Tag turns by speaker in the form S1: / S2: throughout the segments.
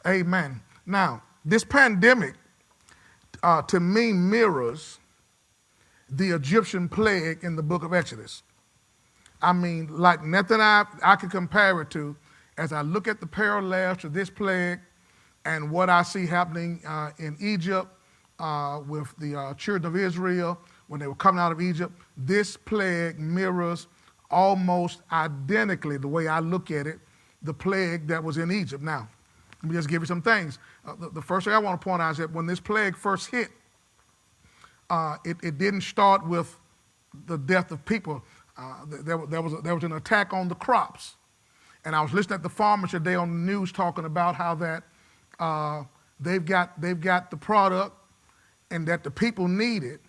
S1: Amen. Now, this pandemic, to me, mirrors the Egyptian plague in the book of Exodus. I mean, like nothing I can compare it to as I look at the parallels to this plague and what I see happening in Egypt with the children of Israel when they were coming out of Egypt. This plague mirrors almost identically, the way I look at it, the plague that was in Egypt. Now, let me just give you some things. The first thing I want to point out is that when this plague first hit, it didn't start with the death of people. There was an attack on the crops. And I was listening at the farmers today on the news talking about how that they've got the product and that the people need it,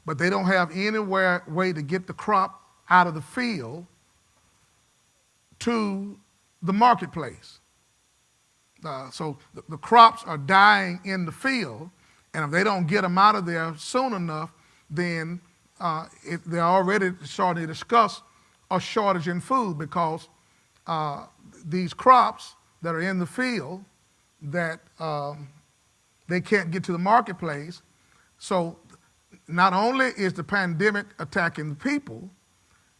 S1: but they don't have any way to get the crop out of the field to the marketplace. So the crops are dying in the field, and if they don't get them out of there soon enough, then they're already starting to discuss a shortage in food because these crops that are in the field that they can't get to the marketplace. So not only is the pandemic attacking the people,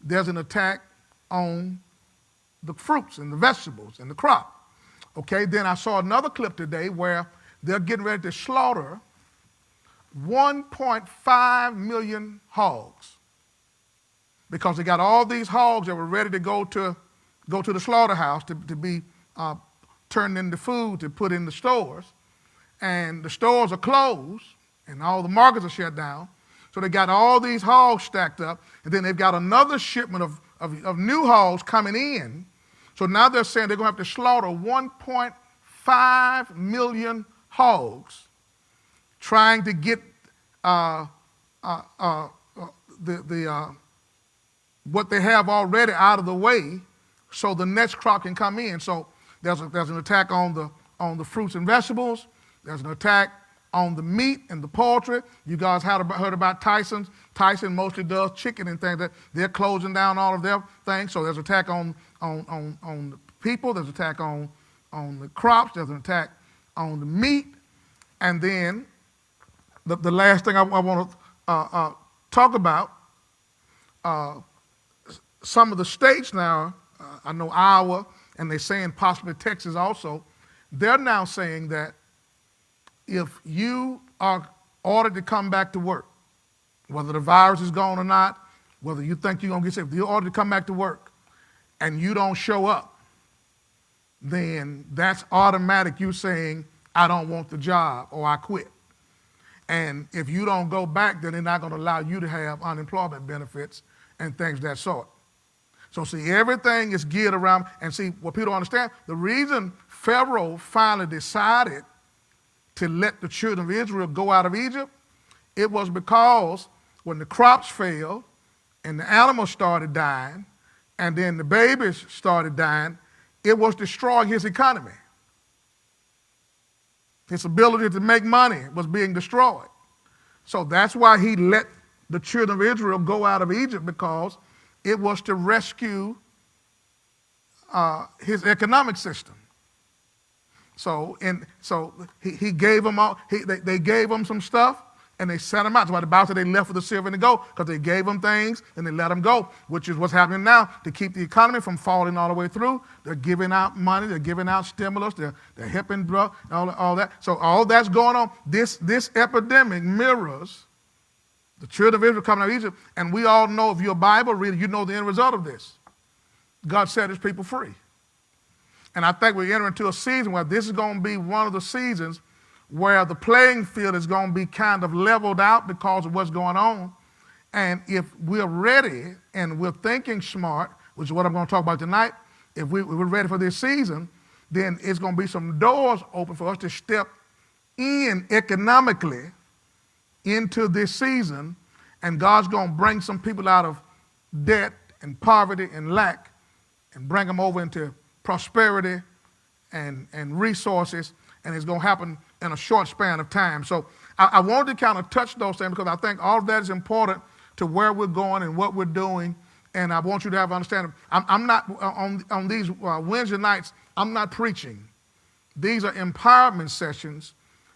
S1: there's an attack on the fruits and the vegetables and the crop. Okay, then I saw another clip today where they're getting ready to slaughter 1.5 million hogs because they got all these hogs that were ready to go to the slaughterhouse to be turned into food to put in the stores. And the stores are closed and all the markets are shut down. So they got all these hogs stacked up, and then they've got another shipment of new hogs coming in. So now they're saying they're going to have to slaughter 1.5 million hogs trying to get what they have already out of the way so the next crop can come in. So there's an attack on the fruits and vegetables. There's an attack on the meat and the poultry. You guys heard about Tyson's. Tyson mostly does chicken and things. That they're closing down all of their things. So there's an attack on the people. There's an attack on the crops. There's an attack on the meat. And then the last thing I want to talk about, some of the states now, I know Iowa, and they're saying possibly Texas also, they're now saying that if you are ordered to come back to work, whether the virus is gone or not, whether you think you're going to get sick, if you're ordered to come back to work and you don't show up, then that's automatic you saying, I don't want the job or I quit. And if you don't go back, then they're not going to allow you to have unemployment benefits and things of that sort. So see, everything is geared around, and see, what people don't understand, the reason Pharaoh finally decided to let the children of Israel go out of Egypt, it was because when the crops failed and the animals started dying and then the babies started dying, it was destroying his economy. His ability to make money was being destroyed. So that's why he let the children of Israel go out of Egypt, because it was to rescue his economic system. So he gave them all. They gave them some stuff, and they sent them out. That's why the Bible said they left with the silver and the gold, because they gave them things and they let them go, which is what's happening now to keep the economy from falling all the way through. They're giving out money. They're giving out stimulus. They're helping all that. So all that's going on. This epidemic mirrors the children of Israel coming out of Egypt, and we all know, if you're a Bible reader, you know the end result of this. God set his people free. And I think we're entering into a season where this is going to be one of the seasons where the playing field is going to be kind of leveled out because of what's going on. And if we're ready and we're thinking smart, which is what I'm going to talk about tonight, if we're ready for this season, then it's going to be some doors open for us to step in economically into this season, and God's going to bring some people out of debt and poverty and lack and bring them over into prosperity and resources, and it's going to happen in a short span of time. So I wanted to kind of touch those things because I think all of that is important to where we're going and what we're doing, and I want you to have understanding. I'm not, on these Wednesday nights, I'm not preaching. These are empowerment sessions,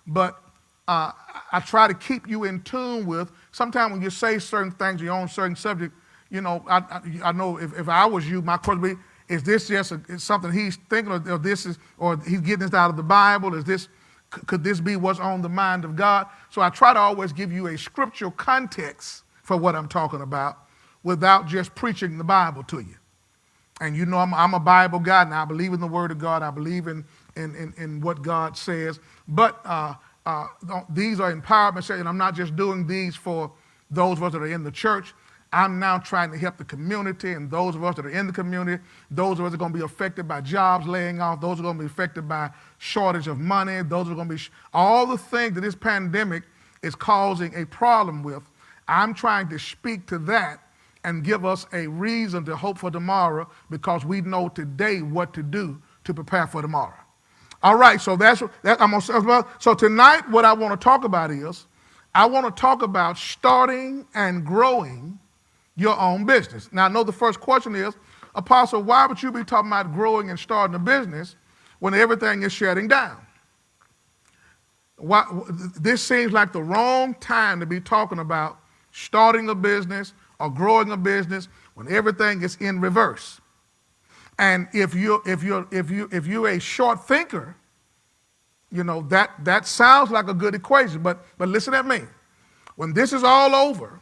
S1: but I try to keep you in tune with, sometimes when you say certain things, you're on certain subject, I know if I was you, my question would be, is this just something he's thinking, or he's getting this out of the Bible? Could this be what's on the mind of God? So I try to always give you a scriptural context for what I'm talking about without just preaching the Bible to you. And I'm a Bible guy, and I believe in the Word of God. I believe in what God says. But these are empowerment sessions. I'm not just doing these for those of us that are in the church. I'm now trying to help the community, and those of us that are in the community, those of us that are going to be affected by jobs laying off, those are going to be affected by shortage of money, those are going to be all the things that this pandemic is causing a problem with. I'm trying to speak to that and give us a reason to hope for tomorrow, because we know today what to do to prepare for tomorrow. All right, so that's I'm gonna say. So tonight, what I want to talk about is, I want to talk about starting and growing your own business. Now, I know the first question is, Apostle, why would you be talking about growing and starting a business when everything is shutting down? This seems like the wrong time to be talking about starting a business or growing a business when everything is in reverse. And if you're a short thinker, that sounds like a good equation. But listen at me. When this is all over,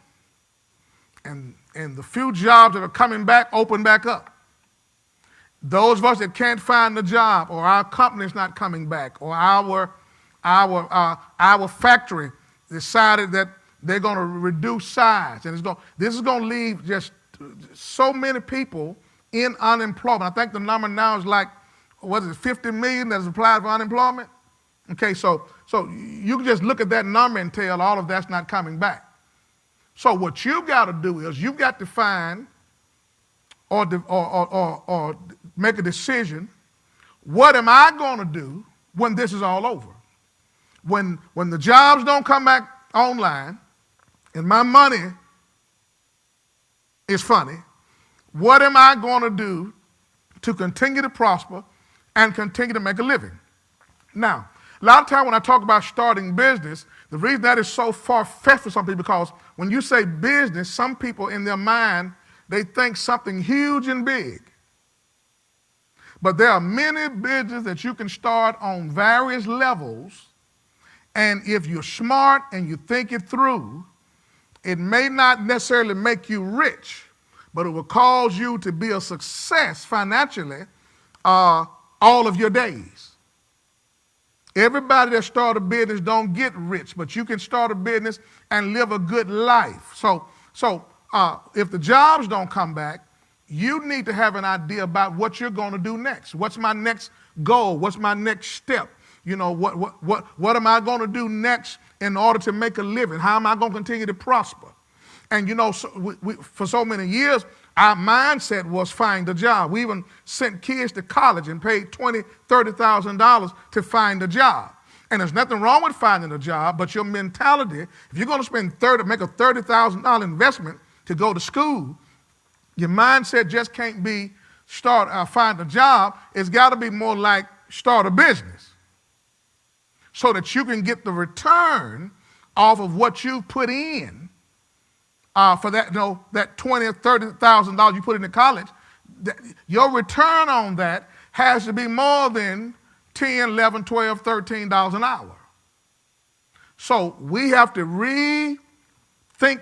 S1: and the few jobs that are coming back open back up, those of us that can't find a job, or our company's not coming back, or our factory decided that they're going to reduce size, and this is going to leave just so many people in unemployment. I think the number now is like, 50 million that is applied for unemployment? Okay, so you can just look at that number and tell all of that's not coming back. So what you got to do is you've got to find or make a decision. What am I going to do when this is all over? When the jobs don't come back online and my money is funny, what am I going to do to continue to prosper and continue to make a living? Now, a lot of time when I talk about starting business, the reason that is so far-fetched for some people, because when you say business, some people in their mind, they think something huge and big. But there are many businesses that you can start on various levels, and if you're smart and you think it through, it may not necessarily make you rich, but it will cause you to be a success financially all of your days. Everybody that start a business don't get rich, but you can start a business and live a good life. So if the jobs don't come back, you need to have an idea about what you're going to do next. What's my next goal? What's my next step? What am I going to do next in order to make a living? How am I going to continue to prosper? And for so many years, our mindset was find a job. We even sent kids to college and paid $20,000, $30,000 to find a job. And there's nothing wrong with finding a job, but your mentality, if you're going to make a $30,000 investment to go to school, your mindset just can't be find a job. It's got to be more like start a business, so that you can get the return off of what you put in. For that, that $20,000 or $30,000 you put into college, your return on that has to be more than $10, $11, $12, $13 an hour. So we have to rethink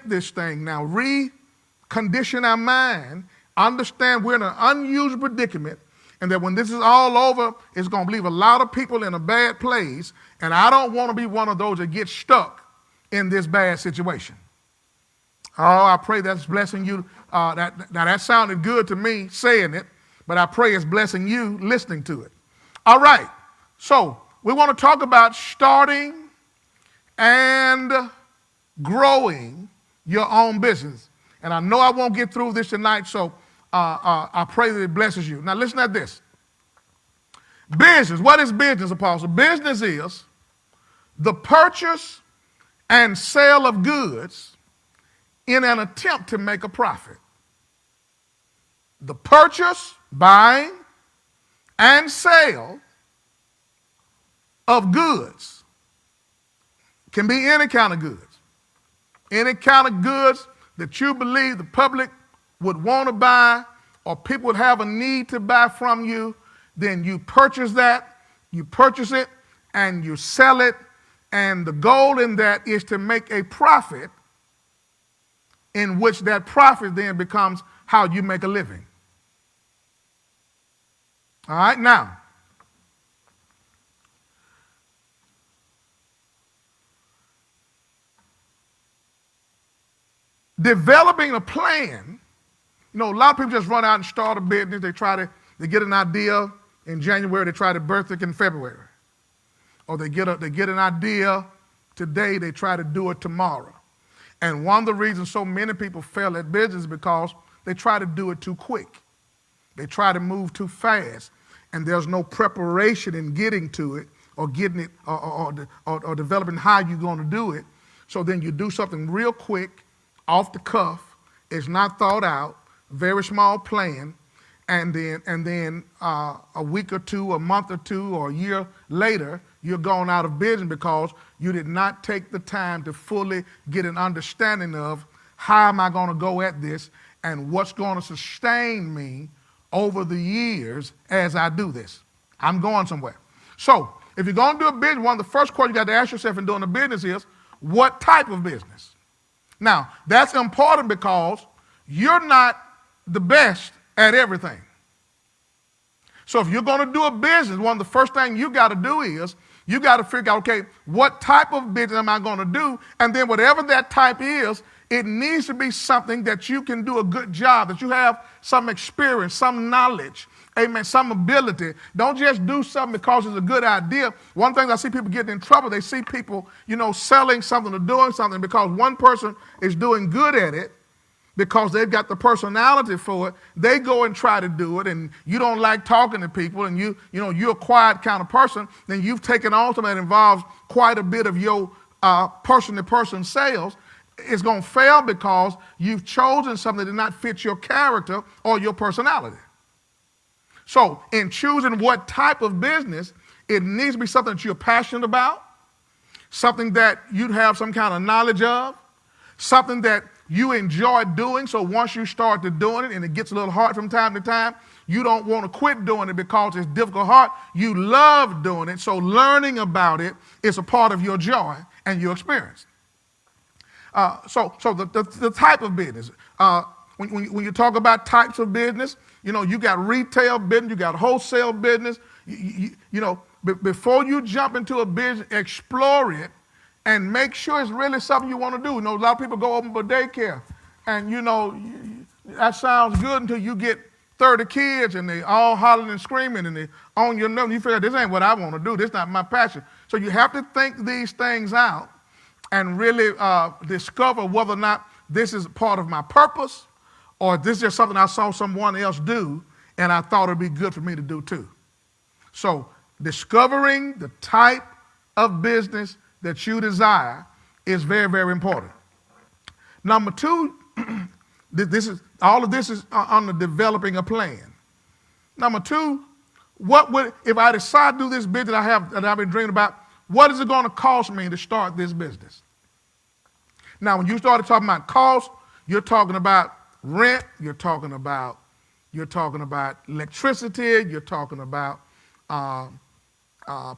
S1: this thing now, recondition our mind, understand we're in an unusual predicament, and that when this is all over, it's going to leave a lot of people in a bad place, and I don't want to be one of those that get stuck in this bad situation. Oh, I pray that's blessing you. Now that sounded good to me saying it, but I pray it's blessing you listening to it. All right, so we want to talk about starting and growing your own business. And I know I won't get through this tonight, so I pray that it blesses you. Now listen at this. Business, what is business, Apostle? Business is the purchase and sale of goods in an attempt to make a profit. The purchase, buying, and sale of goods. Can be any kind of goods. Any kind of goods that you believe the public would want to buy or people would have a need to buy from you, then you purchase it, and you sell it, and the goal in that is to make a profit, in which that profit then becomes how you make a living. All right, now, developing a plan. A lot of people just run out and start a business. They get an idea in January, they try to birth it in February. Or they get an idea today, they try to do it tomorrow. And one of the reasons so many people fail at business is because they try to do it too quick. They try to move too fast, and there's no preparation in getting to it or getting it or developing how you're going to do it. So then you do something real quick, off the cuff. It's not thought out, very small plan, and then a week or two, a month or two, or a year later, you're going out of business because you did not take the time to fully get an understanding of how am I going to go at this and what's going to sustain me over the years as I do this. I'm going somewhere. So if you're going to do a business, one of the first questions you got to ask yourself in doing a business is, what type of business? Now, that's important because you're not the best at everything. So if you're going to do a business, one of the first things you got to do is you got to figure out, okay, what type of business am I going to do? And then whatever that type is, it needs to be something that you can do a good job, that you have some experience, some knowledge, amen, some ability. Don't just do something because it's a good idea. One thing I see people getting in trouble, they see people, selling something or doing something because one person is doing good at it, because they've got the personality for it. They go and try to do it, and you don't like talking to people, and you're a quiet kind of person, then you've taken on something that involves quite a bit of your person-to-person sales. It's going to fail because you've chosen something that did not fit your character or your personality. So in choosing what type of business, it needs to be something that you're passionate about, something that you'd have some kind of knowledge of, something that you enjoy doing, so once you start to doing it and it gets a little hard from time to time, you don't want to quit doing it because it's difficult hard. You love doing it, so learning about it is a part of your joy and your experience. So the type of business. When you talk about types of business, you got retail business, you got wholesale business. Before you jump into a business, explore it and make sure it's really something you want to do. A lot of people go open for daycare, and that sounds good until you get 30 kids and they all hollering and screaming and they on your nerves. You figure this ain't what I want to do. This is not my passion. So you have to think these things out and really discover whether or not this is part of my purpose or this is just something I saw someone else do and I thought it'd be good for me to do too. So discovering the type of business that you desire is very, very important. Number two, all of this is on the developing a plan. Number two, if I decide to do this business that I've been dreaming about, what is it going to cost me to start this business? Now, when you started talking about cost, you're talking about rent, you're talking about electricity, you're talking about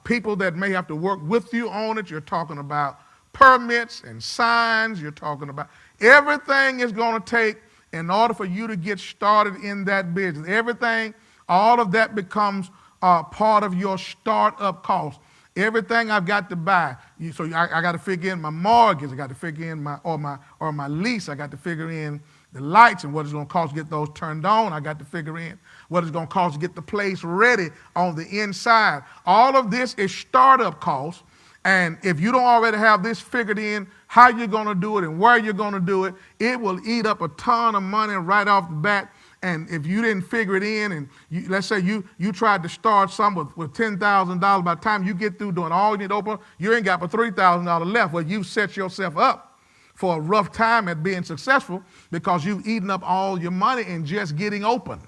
S1: people that may have to work with you on it. You're talking about permits and signs. You're talking about everything is going to take in order for you to get started in that business. Everything, all of that becomes part of your startup cost. Everything I've got to buy. So I got to figure in my mortgage. I got to figure in my lease. I got to figure in the lights and what it's going to cost to get those turned on. I got to figure in what it's going to cost to get the place ready on the inside. All of this is startup costs. And if you don't already have this figured in, how you're going to do it and where you're going to do it, it will eat up a ton of money right off the bat. And if you didn't figure it in, and let's say you tried to start something with $10,000, by the time you get through doing all you need to open, you ain't got but $3,000 left. Well, you've set yourself up for a rough time at being successful because you've eaten up all your money in just getting open.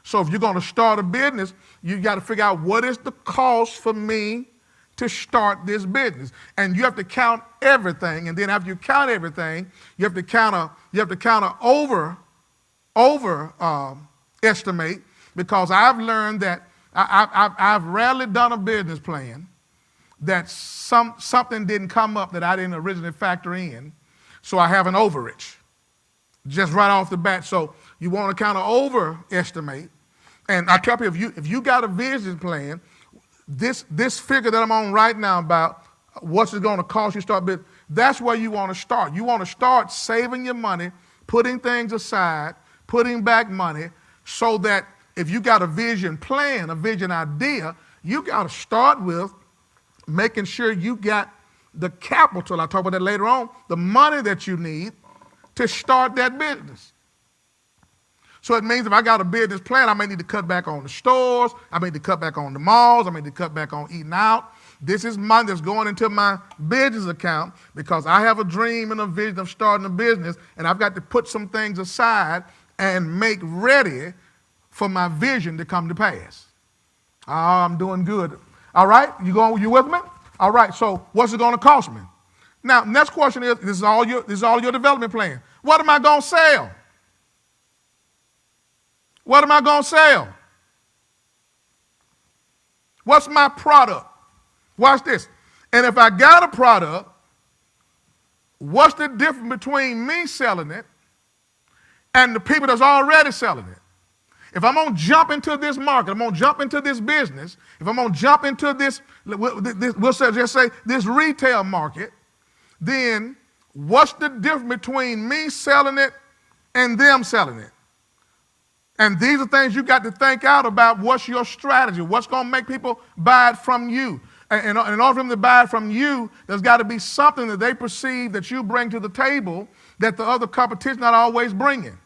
S1: So if you're going to start a business, you got to figure out what is the cost for me to start this business. And you have to count everything. And then after you count everything, you have to kind of estimate, because I've learned that I've rarely done a business plan that something didn't come up that I didn't originally factor in, so I have an overage just right off the bat. So you want to kind of overestimate. And I tell people, if you got a business plan, this figure that I'm on right now about what's it going to cost you to start business, that's where you want to start. You want to start saving your money, putting things aside, putting back money, so that if you got a vision plan, a vision idea, you got to start with making sure you got the capital, I'll talk about that later on, the money that you need to start that business. So it means if I got a business plan, I may need to cut back on the stores, I may need to cut back on the malls, I may need to cut back on eating out. This is money that's going into my business account because I have a dream and a vision of starting a business, and I've got to put some things aside and make ready for my vision to come to pass. Oh, I'm doing good. All right, you with me? All right, so what's it going to cost me? Now, next question is, this is all your development plan. What am I going to sell? What am I going to sell? What's my product? Watch this. And if I got a product, what's the difference between me selling it and the people that's already selling it? If I'm going to jump into this market, I'm going to jump into this business, if I'm going to jump into this, we'll just say this retail market, then what's the difference between me selling it and them selling it? And these are things you got to think out about. What's your strategy? What's going to make people buy it from you? And in order for them to buy it from you, there's got to be something that they perceive that you bring to the table that the other competition not always bringing.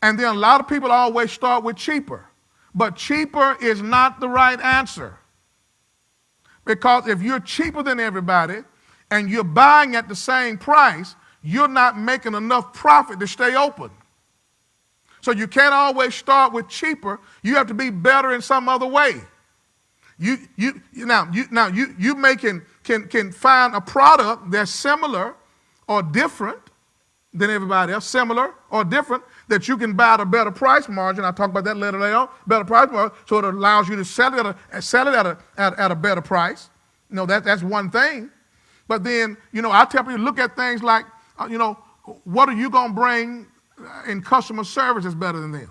S1: And then a lot of people always start with cheaper. But cheaper is not the right answer. Because if you're cheaper than everybody and you're buying at the same price, you're not making enough profit to stay open. So you can't always start with cheaper. You have to be better in some other way. You can find a product that's similar or different than everybody else, similar or different, that you can buy at a better price margin. I'll talk about that later on. Better price margin, so it allows you to sell it at a better price. That's one thing. But then, I tell people, look at things like, what are you going to bring in customer service that's better than them?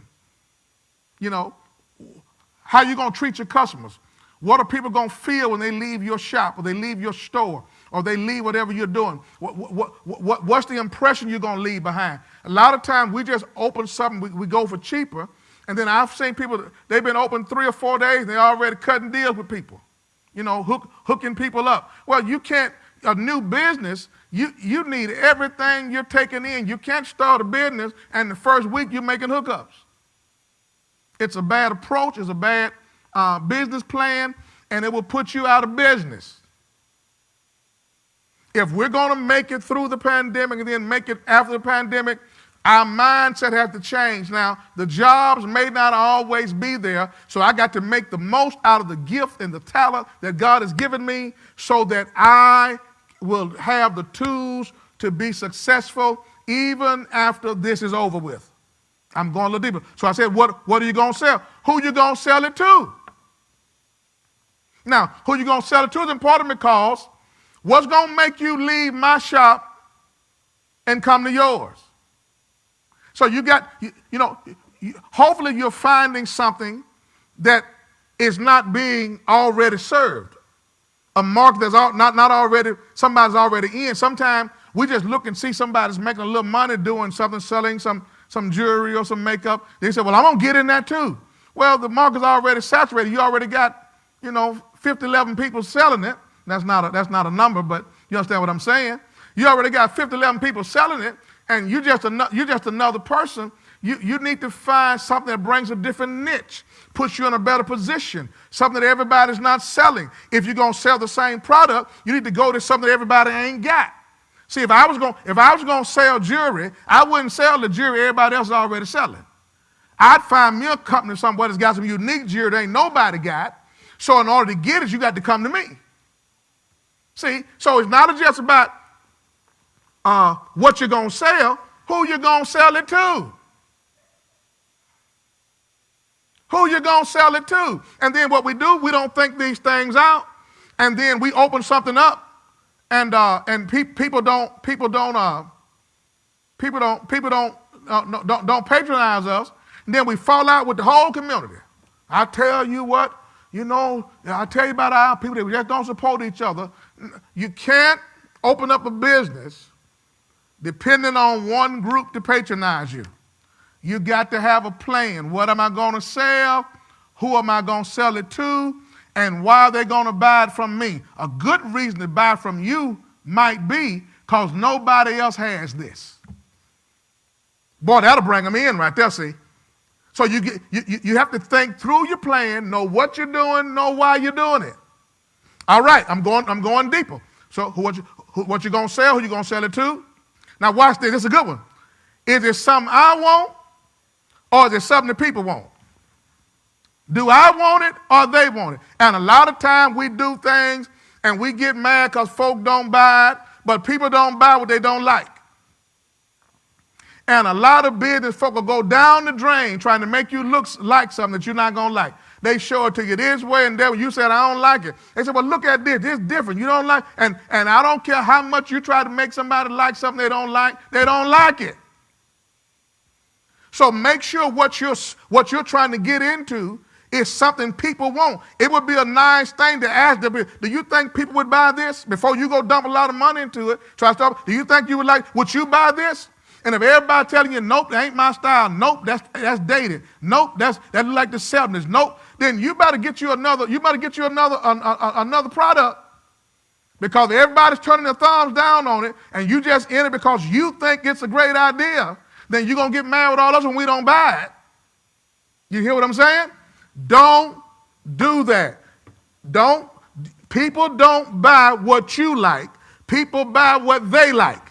S1: How are you going to treat your customers? What are people going to feel when they leave your shop or they leave your store or they leave whatever you're doing? What's the impression you're going to leave behind? A lot of times we just open something, we go for cheaper, and then I've seen people, they've been open 3 or 4 days, and they're already cutting deals with people, hooking people up. Well, you can't, a new business, you need everything you're taking in. You can't start a business and the first week you're making hookups. It's a bad approach, it's a bad business plan, and it will put you out of business. If we're going to make it through the pandemic and then make it after the pandemic, our mindset has to change. Now, the jobs may not always be there, so I got to make the most out of the gift and the talent that God has given me so that I will have the tools to be successful even after this is over with. I'm going a little deeper. So I said, what are you going to sell? Who are you going to sell it to? Now, who you going to sell it to is important because what's going to make you leave my shop and come to yours? So hopefully you're finding something that is not being already served. A market that's not already, somebody's already in. Sometimes we just look and see somebody's making a little money doing something, selling some jewelry or some makeup. They say, well, I'm going to get in that too. Well, the market's already saturated. You already got, 50, 11 people selling it. That's not a number, but you understand what I'm saying? You already got 50, 11 people selling it, and you're just another person. You need to find something that brings a different niche, puts you in a better position, something that everybody's not selling. If you're going to sell the same product, you need to go to something that everybody ain't got. See, if I was going to sell jewelry, I wouldn't sell the jewelry everybody else is already selling. I'd find me a company somewhere that's got some unique gear that ain't nobody got. So in order to get it, you got to come to me. See, so it's not just about what you're going to sell, who you're going to sell it to. Who you're going to sell it to. And then what we do, we don't think these things out, and then we open something up, and people don't patronize us, and then we fall out with the whole community. I tell you what, I tell you about our people that we just don't support each other. You can't open up a business depending on one group to patronize you. You got to have a plan. What am I going to sell? Who am I going to sell it to? And why are they going to buy it from me? A good reason to buy from you might be because nobody else has this. Boy, that'll bring them in right there, see. So you have to think through your plan, know what you're doing, know why you're doing it. All right, I'm going deeper. So what you going to sell? Who you going to sell it to? Now watch this. This is a good one. Is it something I want, or is it something the people want? Do I want it or they want it? And a lot of times we do things and we get mad because folk don't buy it, but people don't buy what they don't like. And a lot of business folk will go down the drain trying to make you look like something that you're not going to like. They show it to you this way and that way. You said, I don't like it. They said, well, look at this. This is different. You don't like it. And I don't care how much you try to make somebody like something they don't like it. So make sure what you're trying to get into is something people want. It would be a nice thing to ask them, do you think people would buy this? Before you go dump a lot of money into it, do you think you would you buy this? And if everybody telling you, nope, that ain't my style, nope, that's dated, nope, that's like the 70s, nope, then you better get you another product, because everybody's turning their thumbs down on it, and you just in it because you think it's a great idea, then you're going to get mad with all us when we don't buy it. You hear what I'm saying? Don't do that. People don't buy what you like. People buy what they like.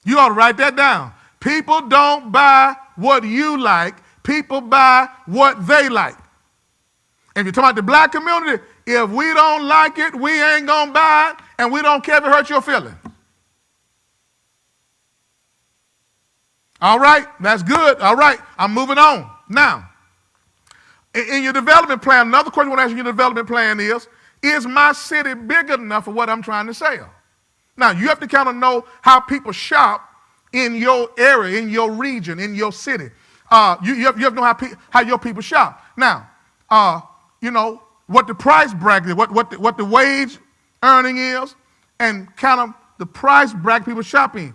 S1: You ought to write that down. People don't buy what you like. People buy what they like. And if you're talking about the black community, if we don't like it, we ain't going to buy it, and we don't care if it hurts your feelings. All right, that's good. All right, I'm moving on. Now, in your development plan, another question I want to ask you in your development plan is my city big enough for what I'm trying to sell? Now, you have to kind of know how people shop in your area, in your region, in your city. You have to know how your people shop. Now, what the price bracket, what the wage earning is, and kind of the price bracket people shop in.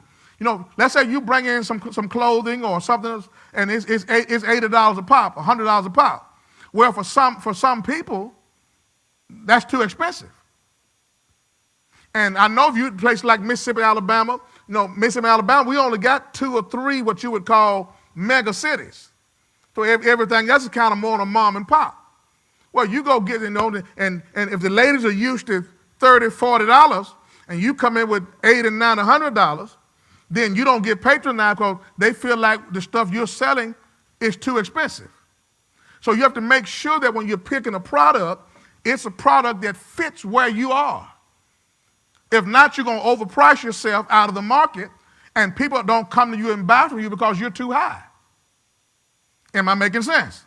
S1: Let's say you bring in some clothing or something else, and it's $80 a pop, $100 a pop. Well, for some people, that's too expensive. And I know if you places like Mississippi, Alabama, we only got 2 or 3 what you would call mega cities. So everything else is kind of more on a mom and pop. Well, you go get and if the ladies are used to $30, $40, and you come in with $80, $90, $100, then you don't get patronized because they feel like the stuff you're selling is too expensive. So you have to make sure that when you're picking a product, it's a product that fits where you are. If not, you're going to overprice yourself out of the market, and people don't come to you and buy from you because you're too high. Am I making sense?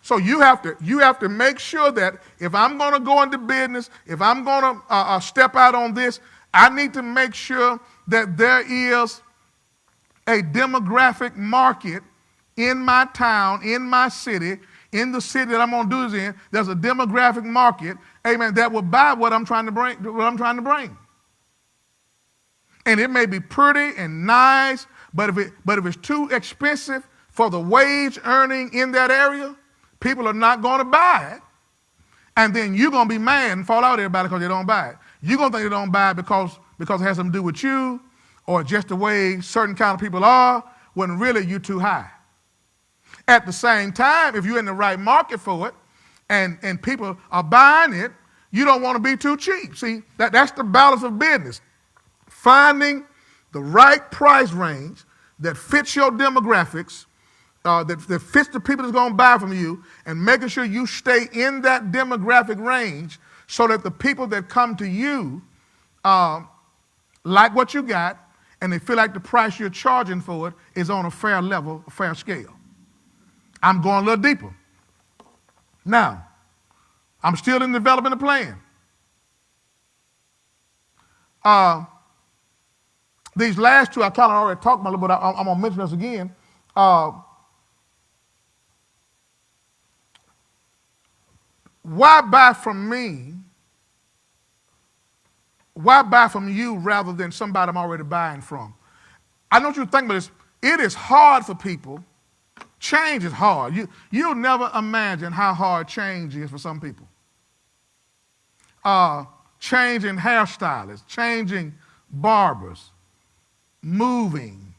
S1: So you have to make sure that if I'm going to go into business, if I'm going to step out on this, I need to make sure that there is a demographic market in my town, in my city, in the city that I'm going to do this in. There's a demographic market, amen, that will buy what I'm trying to bring. And it may be pretty and nice, but if it's too expensive for the wage earning in that area, people are not going to buy it. And then you're going to be mad and fall out with everybody because they don't buy it. You're going to think they don't buy it because it has something to do with you or just the way certain kind of people are, when really you're too high. At the same time, if you're in the right market for it and people are buying it, you don't want to be too cheap. See, that's the balance of business. Finding the right price range that fits your demographics that fits the people that's going to buy from you, and making sure you stay in that demographic range so that the people that come to you like what you got, and they feel like the price you're charging for it is on a fair level, a fair scale. I'm going a little deeper. Now, I'm still in developing a plan. These last two I kind of already talked about a little bit. I'm going to mention this again. Why buy from me? Why buy from you rather than somebody I'm already buying from? I know what you think about this. It is hard for people. Change is hard. You'll never imagine how hard change is for some people. Changing hairstylists, changing barbers, moving,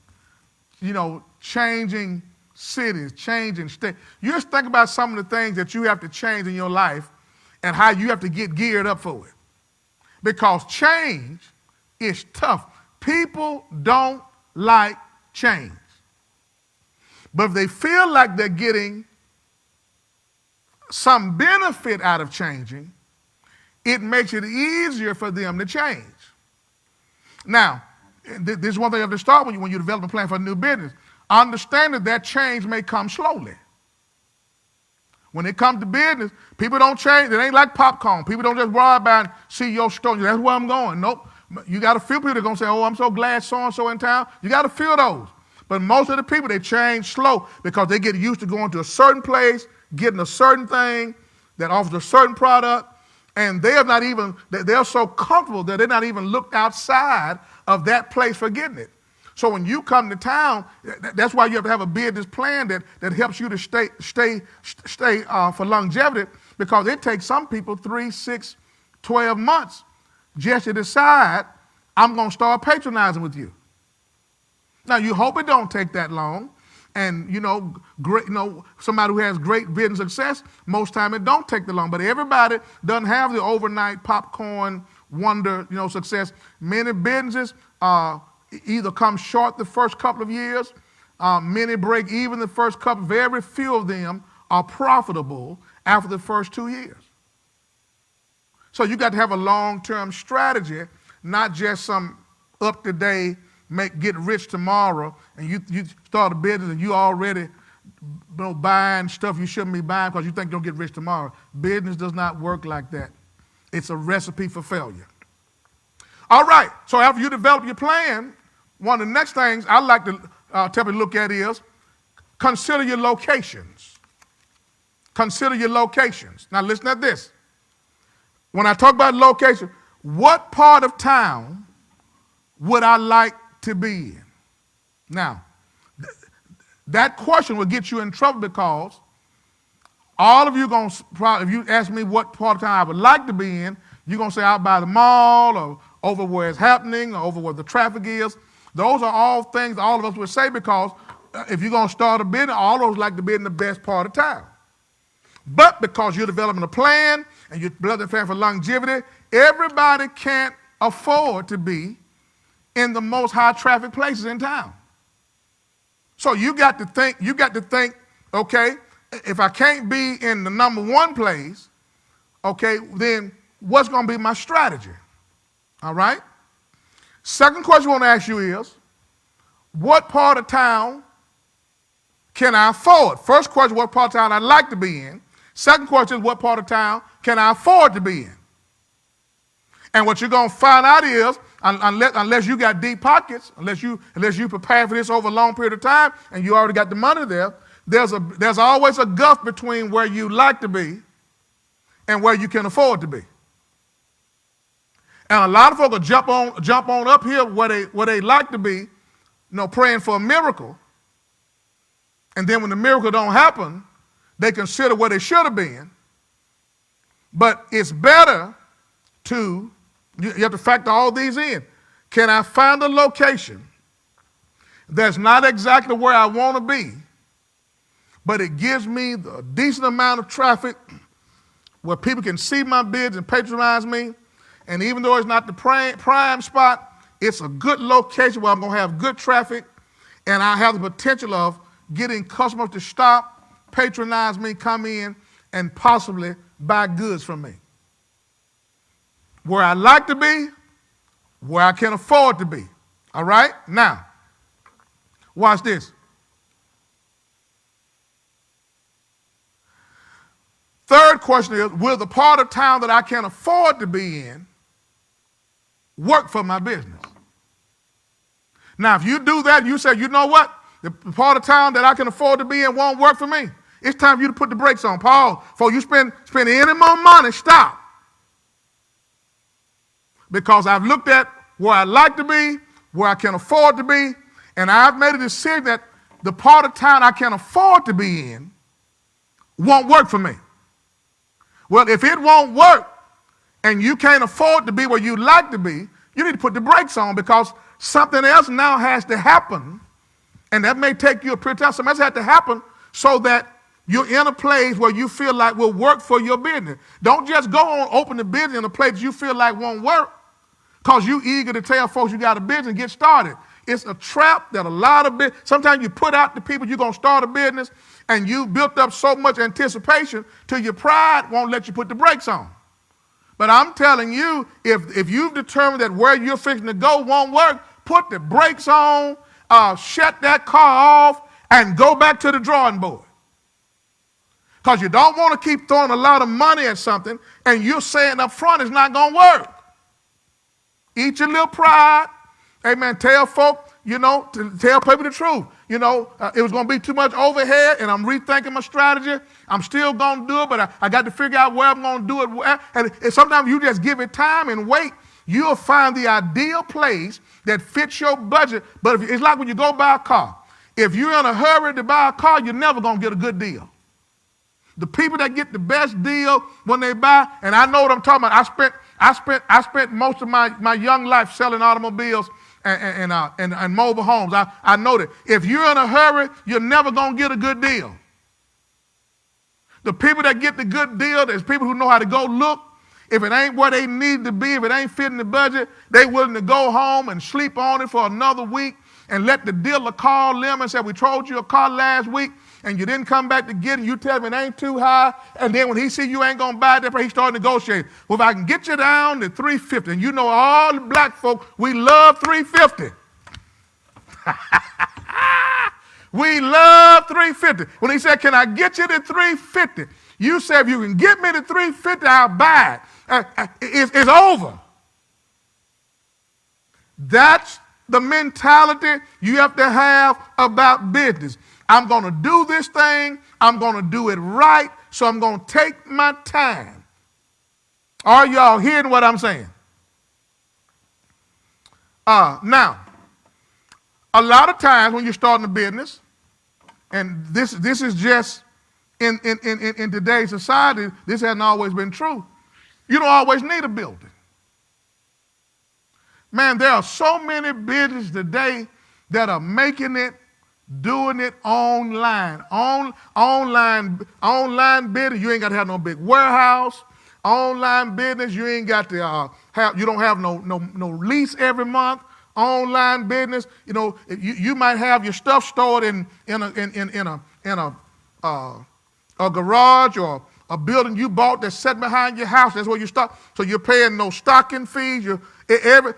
S1: changing cities, changing states. You just think about some of the things that you have to change in your life and how you have to get geared up for it. Because change is tough. People don't like change. But if they feel like they're getting some benefit out of changing, it makes it easier for them to change. Now, this is one thing you have to start when you develop a plan for a new business. Understand that change may come slowly. When it comes to business, people don't change. It ain't like popcorn. People don't just ride by and see your store. That's where I'm going. Nope. You got a few people that are going to say, oh, I'm so glad so-and-so in town. You got to feel those. But most of the people, they change slow because they get used to going to a certain place, getting a certain thing that offers a certain product, and they're so comfortable that they're not even looked outside of that place for getting it. So when you come to town, that's why you have to have a business plan that helps you to stay for longevity, because it takes some people 3, 6, 12 months just to decide, I'm going to start patronizing with you. Now, you hope it don't take that long. And, somebody who has great business success, most time it don't take that long. But everybody doesn't have the overnight popcorn wonder, success. Many businesses either come short the first couple of years, many break even the first couple. Very few of them are profitable after the first 2 years. So you got to have a long-term strategy, not just some up-to-date, get rich tomorrow, and you start a business and you already buying stuff you shouldn't be buying because you think you'll get rich tomorrow. Business does not work like that. It's a recipe for failure. All right, so after you develop your plan, one of the next things I like to tell people to look at is consider your locations. Consider your locations. Now listen at this. When I talk about location, what part of town would I like to be in? Now, that question will get you in trouble because all of you going to probably, if you ask me what part of town I would like to be in, you're going to say out by the mall or over where it's happening or over where the traffic is. Those are all things all of us would say because if you're going to start a business, all those like to be in the best part of town. But because you're developing a plan and you're developing a plan for longevity, everybody can't afford to be in the most high traffic places in town. So you got to think, okay, if I can't be in the number one place, okay, then what's going to be my strategy? All right? Second question I want to ask you is, what part of town can I afford? First question, what part of town I'd like to be in. Second question is, what part of town can I afford to be in? And what you're going to find out is, unless you got deep pockets, unless you prepare for this over a long period of time and you already got the money there, there's always a gulf between where you like to be and where you can afford to be. And a lot of folks will jump on up here where they like to be, praying for a miracle. And then when the miracle don't happen, they consider where they should have been. But it's better you have to factor all these in. Can I find a location that's not exactly where I want to be, but it gives me a decent amount of traffic where people can see my bids and patronize me, and even though it's not the prime spot, it's a good location where I'm going to have good traffic, and I have the potential of getting customers to stop, patronize me, come in, and possibly buy goods from me. Where I like to be, where I can afford to be. All right? Now, watch this. Third question is, will the part of town that I can afford to be in work for my business? Now, if you do that, you say, you know what? The part of town that I can afford to be in won't work for me. It's time for you to put the brakes on. Paul, before you spend any more money, stop. Because I've looked at where I like to be, where I can afford to be, and I've made a decision that the part of town I can afford to be in won't work for me. Well, if it won't work and you can't afford to be where you like to be, you need to put the brakes on, because something else now has to happen, and that may take you a period of time. Something else has to happen so that you're in a place where you feel like will work for your business. Don't just go on open the business in a place you feel like won't work because you eager to tell folks you got a business and get started. It's a trap that a lot of business, sometimes you put out to people you're going to start a business and you built up so much anticipation till your pride won't let you put the brakes on. But I'm telling you, if you've determined that where you're fixing to go won't work, put the brakes on, shut that car off, and go back to the drawing board. Because you don't want to keep throwing a lot of money at something and you're saying up front it's not going to work. Eat your little pride. Amen. Tell folk, tell people the truth. It was going to be too much overhead and I'm rethinking my strategy. I'm still going to do it, but I got to figure out where I'm going to do it. And sometimes you just give it time and wait. You'll find the ideal place that fits your budget. But it's like when you go buy a car. If you're in a hurry to buy a car, you're never going to get a good deal. The people that get the best deal when they buy, and I know what I'm talking about. I spent most of my young life selling automobiles and mobile homes. I know that. If you're in a hurry, you're never going to get a good deal. The people that get the good deal, there's people who know how to go look. If it ain't where they need to be, if it ain't fitting the budget, they willing to go home and sleep on it for another week and let the dealer call them and say, we told you a car last week and you didn't come back to get it. You tell him it ain't too high. And then when he see you ain't going to buy it, he start negotiating. Well, if I can get you down to $350, and you know all the black folk, we love $350. We love $350. When he said, can I get you to $350? You said, if you can get me to $350, I'll buy it. It's over. That's the mentality you have to have about business. I'm going to do this thing. I'm going to do it right. So I'm going to take my time. Are y'all hearing what I'm saying? Now, a lot of times when you're starting a business, and this is just in today's society, this hasn't always been true. You don't always need a building. Man, there are so many businesses today that are making it, doing it online. Online business, you ain't got to have no big warehouse. Online business, you ain't got to you don't have no lease every month. Online business, you might have your stuff stored in a garage or a building you bought that's set behind your house. That's where you start. So you're paying no stocking fees. Every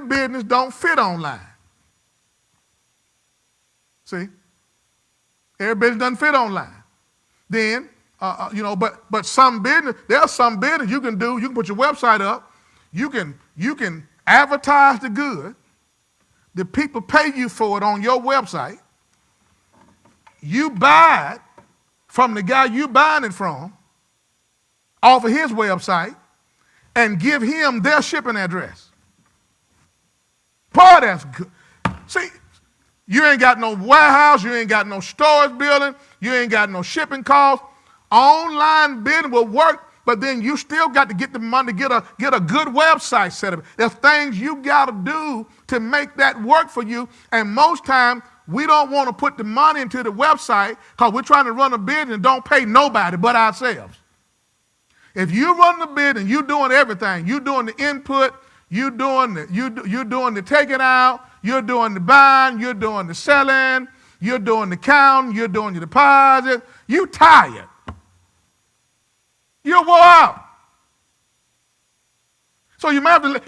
S1: business don't fit online. See, every business doesn't fit online. Then, but some business, there are some business you can do. You can put your website up. You can advertise the good. The people pay you for it on your website. You buy it from the guy you buying it from off of his website and give him their shipping address. Boy, that's good. See, you ain't got no warehouse, you ain't got no storage building, you ain't got no shipping costs. Online bidding will work, but then you still got to get the money to get a good website set up. There's things you got to do to make that work for you, and most times we don't want to put the money into the website because we're trying to run a business and don't pay nobody but ourselves. If you run the business, you're doing everything. You're doing the input, you're doing the taking out, you're doing the buying, you're doing the selling, you're doing the counting, you're doing your deposit. You tired. You're wore out. So you might have to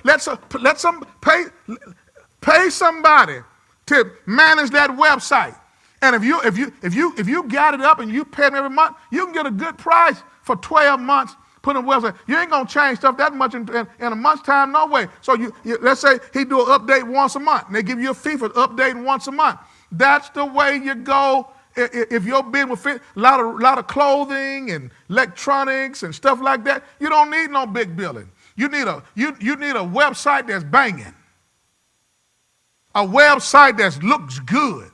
S1: pay somebody to manage that website. And if you got it up and you pay them every month, you can get a good price for 12 months. Put on a website. You ain't gonna change stuff that much in a month's time, no way. So let's say he do an update once a month, and they give you a fee for updating once a month. That's the way you go. If your business will fit a lot of clothing and electronics and stuff like that, you don't need no big building. You need a website that's banging, a website that looks good.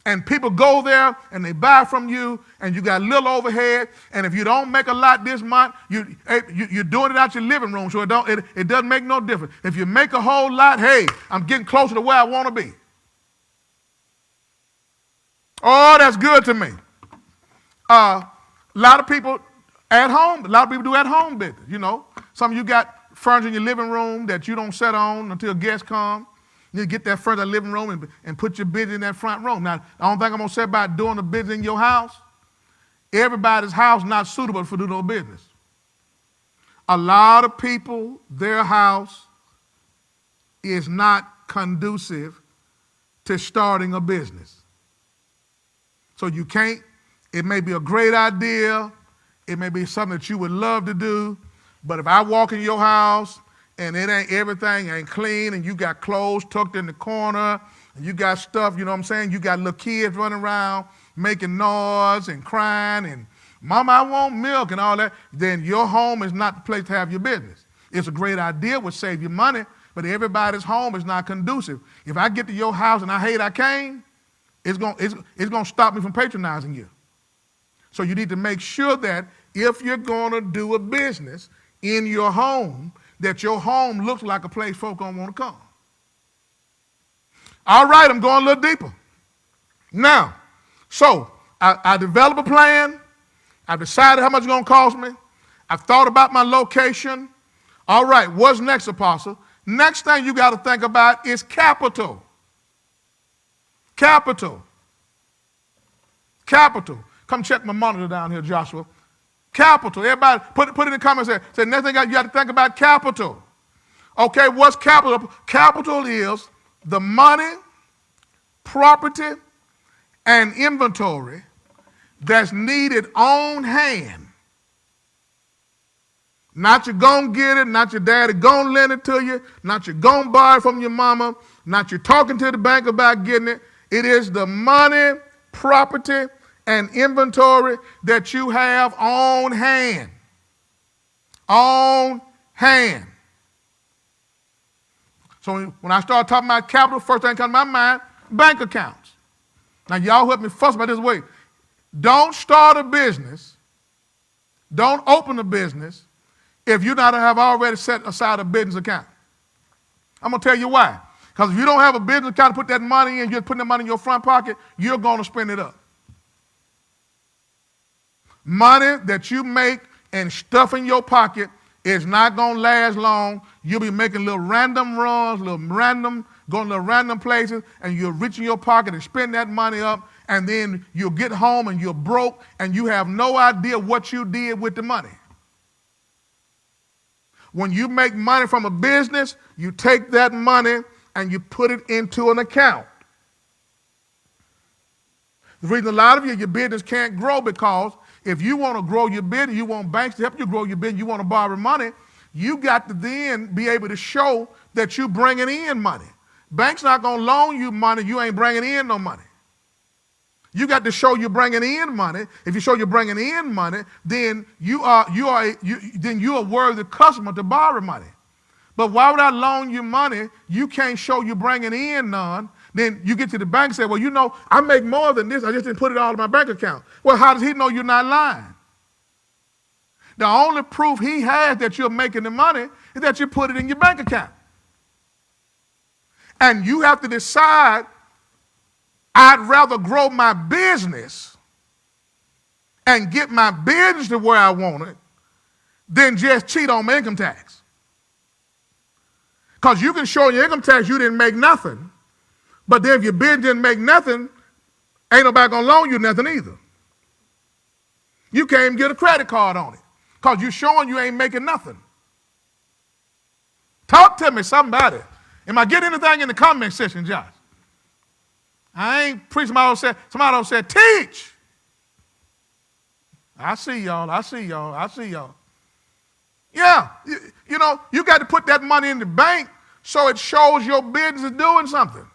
S1: And people go there and they buy from you, and you got a little overhead. And if you don't make a lot this month, you're doing it out your living room, so it doesn't make no difference. If you make a whole lot, hey, I'm getting closer to where I want to be. Oh, that's good to me. A lot of people at home, a lot of people do at-home business. You know, some of you got furniture in your living room that you don't set on until guests come. You get that front of the living room and put your business in that front room. Now, the only thing I'm going to say about doing the business in your house, everybody's house not suitable for doing no business. A lot of people, their house is not conducive to starting a business. So you can't, it may be a great idea, it may be something that you would love to do, but if I walk in your house and everything ain't clean, and you got clothes tucked in the corner, and you got stuff, you know what I'm saying? You got little kids running around making noise and crying and, Mama, I want milk and all that, then your home is not the place to have your business. It's a great idea, would save you money, but everybody's home is not conducive. If I get to your house and I hate I came, it's gonna stop me from patronizing you. So you need to make sure that if you're gonna do a business in your home, that your home looks like a place folk don't want to come. All right, I'm going a little deeper. Now, so I developed a plan. I've decided how much it's going to cost me. I've thought about my location. All right, what's next, Apostle? Next thing you got to think about is capital. Capital. Capital. Come check my monitor down here, Joshua. Capital. Everybody, put it in the comments there. Say, next thing you got to think about capital. Okay, what's capital? Capital is the money, property, and inventory that's needed on hand. Not you gonna get it, not your daddy gonna lend it to you, not you gonna borrow it from your mama, not you talking to the bank about getting it. It is the money, property, and inventory that you have on hand. On hand. So when I start talking about capital, first thing that comes to my mind, bank accounts. Now y'all help me fuss about this way. Don't start a business, don't open a business if you not have already set aside a business account. I'm going to tell you why. Because if you don't have a business account to put that money in, you're putting that money in your front pocket, you're going to spend it up. Money that you make and stuff in your pocket is not going to last long. You'll be making little random runs, going to little random places, and you'll reach in your pocket and spend that money up, and then you'll get home and you're broke, and you have no idea what you did with the money. When you make money from a business, you take that money and you put it into an account. The reason a lot of you, your business can't grow, because if you want to grow your business, you want banks to help you grow your business, you want to borrow money, you got to then be able to show that you're bringing in money. Banks not going to loan you money, you ain't bringing in no money. You got to show you're bringing in money. If you show you're bringing in money, then you are a worthy customer to borrow money. But why would I loan you money? You can't show you're bringing in none. Then you get to the bank and say, well, you know, I make more than this. I just didn't put it all in my bank account. Well, how does he know you're not lying? The only proof he has that you're making the money is that you put it in your bank account. And you have to decide, I'd rather grow my business and get my business to where I want it than just cheat on my income tax. Because you can show your income tax you didn't make nothing, but then if your business didn't make nothing, ain't nobody going to loan you nothing either. You can't even get a credit card on it because you're showing you ain't making nothing. Talk to me, somebody. Am I getting anything in the comment section, Josh? I ain't preaching. Somebody else said, teach. I see y'all. Yeah, you got to put that money in the bank so it shows your business is doing something.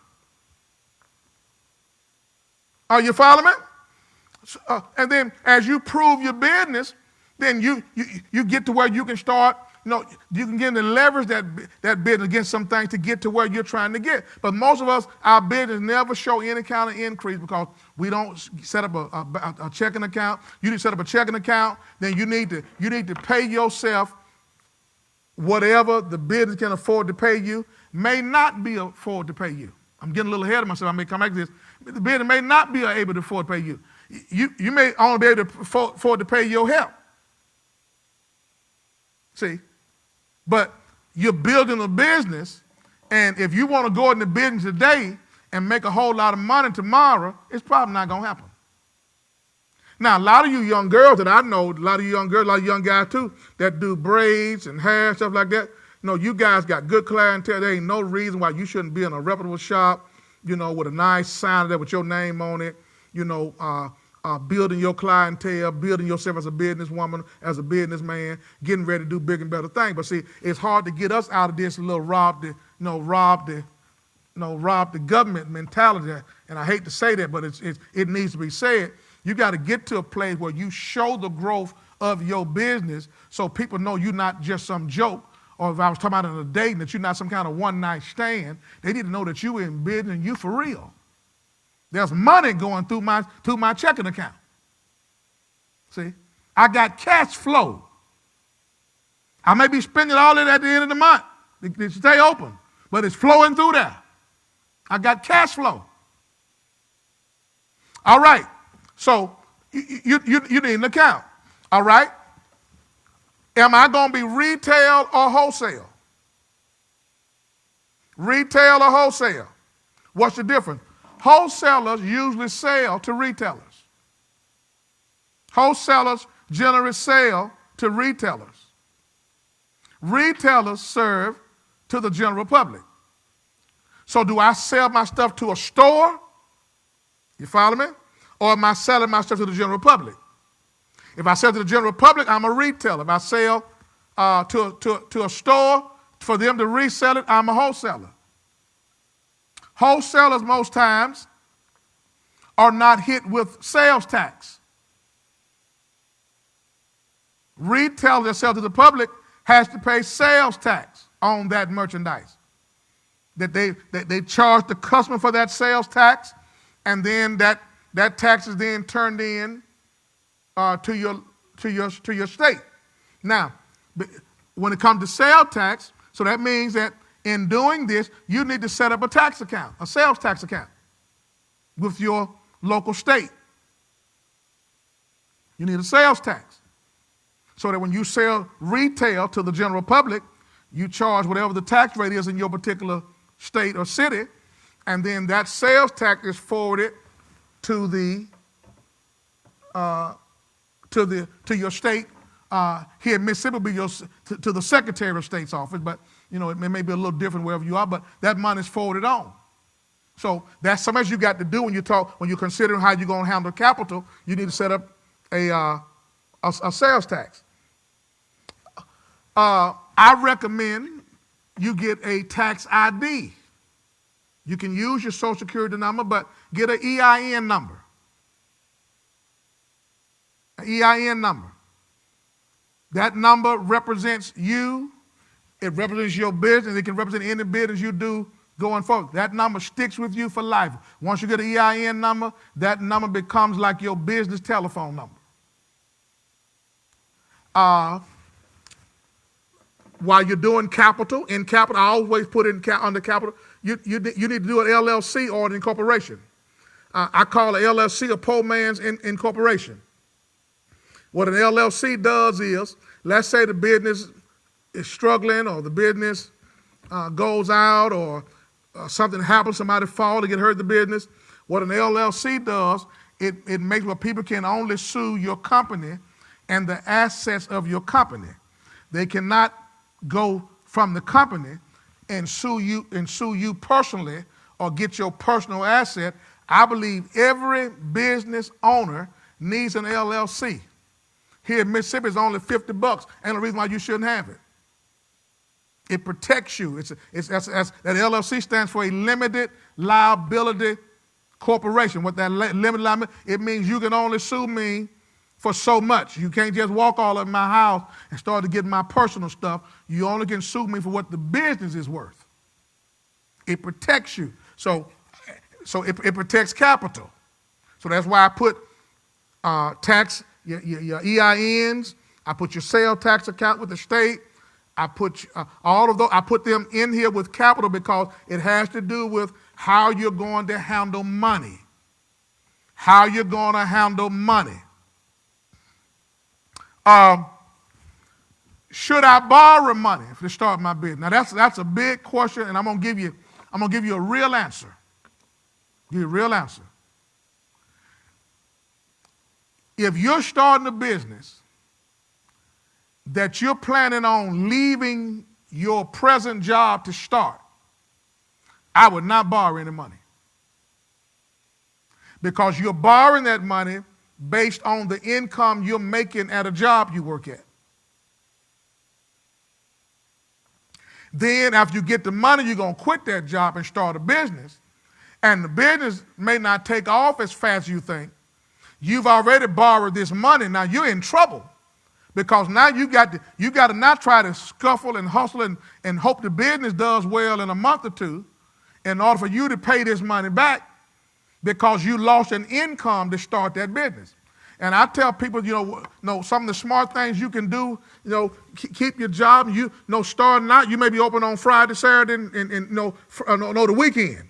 S1: Are you following me? And then as you prove your business, then you get to where you can start, you can get to leverage that business against some things to get to where you're trying to get. But most of us, our business never show any kind of increase because we don't set up a checking account. You need to set up a checking account, then you need to pay yourself whatever the business can afford to pay you, may not be afford to pay you. I'm getting a little ahead of myself. I may come back to this. The business may not be able to afford to pay you. You may only be able to afford to pay your help. See? But you're building a business, and if you want to go into business today and make a whole lot of money tomorrow, it's probably not going to happen. Now, a lot of you young girls that I know, a lot of young guys too, that do braids and hair, stuff like that, you guys got good clientele. There ain't no reason why you shouldn't be in a reputable shop, with a nice sign there with your name on it, building your clientele, building yourself as a businesswoman, as a businessman, getting ready to do bigger and better things. But see, it's hard to get us out of this little rob the government mentality. And I hate to say that, but it needs to be said. You got to get to a place where you show the growth of your business so people know you're not just some joke, or if I was talking about in a dating, that you're not some kind of one-night stand. They need to know that you in business and you for real. There's money going through my checking account. See? I got cash flow. I may be spending all of it at the end of the month to stay open, but it's flowing through there. I got cash flow. All right. So you need an account. All right. Am I going to be retail or wholesale? Retail or wholesale? What's the difference? Wholesalers usually sell to retailers. Wholesalers generally sell to retailers. Retailers serve to the general public. So do I sell my stuff to a store? You follow me? Or am I selling my stuff to the general public? If I sell to the general public, I'm a retailer. If I sell to a store for them to resell it, I'm a wholesaler. Wholesalers most times are not hit with sales tax. Retailers that sell to the public has to pay sales tax on that merchandise. That they charge the customer for that sales tax, and then that tax is then turned in to your state. Now, when it comes to sales tax, so that means that in doing this, you need to set up a tax account, a sales tax account with your local state. You need a sales tax. So that when you sell retail to the general public, you charge whatever the tax rate is in your particular state or city, and then that sales tax is forwarded to your state. Here in Mississippi, will be to the Secretary of State's office, but it may be a little different wherever you are, but that money is forwarded on. So that's something you got to do when you're considering how you're going to handle capital. You need to set up a sales tax. I recommend you get a tax ID. You can use your Social Security number, but get an EIN number. An EIN number. That number represents you. It represents your business. It can represent any business you do going forward. That number sticks with you for life. Once you get an EIN number, that number becomes like your business telephone number. While you're doing capital, I always put it under capital, you need to do an LLC or an incorporation. I call an LLC a poor man's incorporation. What an LLC does is, let's say the business is struggling or the business goes out or something happens, somebody falls to get hurt in the business, what an LLC does, it makes where people can only sue your company and the assets of your company. They cannot go from the company and sue you personally or get your personal asset. I believe every business owner needs an LLC. Here in Mississippi, it's only $50. Ain't no reason why you shouldn't have it. It protects you. That LLC stands for a limited liability corporation. What that limited liability, it means you can only sue me for so much. You can't just walk all over my house and start to get my personal stuff. You only can sue me for what the business is worth. It protects you. So it protects capital. So that's why I put tax, your EINs, I put your sales tax account with the state, I put all of those, I put them in here with capital because it has to do with how you're going to handle money. How you're going to handle money. Should I borrow money to start my business? Now that's a big question, and I'm gonna give you a real answer. Give you a real answer. If you're starting a business that you're planning on leaving your present job to start, I would not borrow any money. Because you're borrowing that money based on the income you're making at a job you work at. Then after you get the money, you're going to quit that job and start a business. And the business may not take off as fast as you think. You've already borrowed this money. Now you're in trouble because now you got to not try to scuffle and hustle and hope the business does well in a month or two in order for you to pay this money back because you lost an income to start that business. And I tell people, some of the smart things you can do, keep your job. Starting out, you may be open on Friday, Saturday, and the weekend